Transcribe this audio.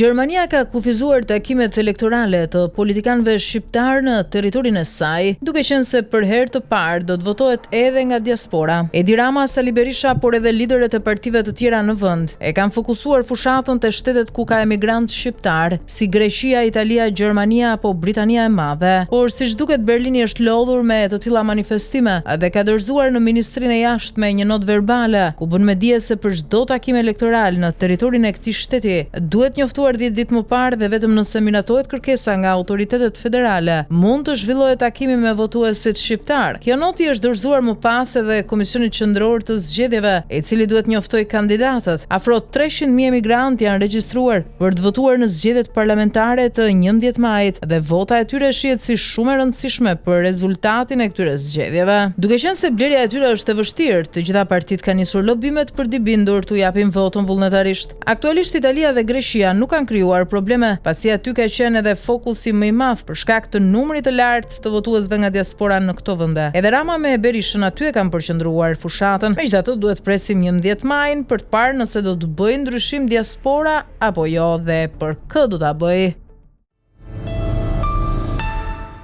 Gjermania ka kufizuar takimet elektorale të politikanëve shqiptar në territorin e saj, duke qenë se për herë të parë do të votohet edhe nga diaspora. Edi Rama, Sali Berisha, por edhe liderët e partive të tjera në vend e kanë fokusuar fushatën te shtetet ku ka emigrantë shqiptar, si Greqia, Italia, Gjermania apo Britania e Madhe. Por siç duket, Berlini është lodhur me të tilla manifestime dhe ka dorëzuar në Ministrinë e Jashtme një notë verbale ku bën me dije se për çdo takim elektoral në territorin e këtij shteti duhet njoftuar 10 ditë më parë dhe vetëm nëse miratohet kërkesa nga autoritetet federale, mund të zhvillohet takimi me votuesit shqiptar. Kjo noti është dorëzuar më pas edhe Komisionit Qendror të Zgjedhjeve, i cili duhet njoftojë kandidatët. Afro 300.000 emigrantë janë regjistruar për të votuar në zgjedhjet parlamentare të 11 majit dhe vota e tyre shihet si shumë e rëndësishme për rezultatin e këtyre zgjedhjeve. Duke qenë se blerja e tyre është e vështirë, të gjitha partitë kanë nisur lobimet për t'i bindur t'u japin votën vullnetarisht. Aktualisht Italia dhe Greqia nuk kanë krijuar probleme, pasi aty ka qenë edhe fokusi më i madh për shkak të numrit të lartë të votuesve nga diaspora në këto vende. Edhe Rama me Berishën aty e kanë përqendruar fushatën. Megjithatë, duhet presim 11 majin për të parë nëse do të bëjë ndryshim diaspora apo jo dhe për kë do ta bëjë.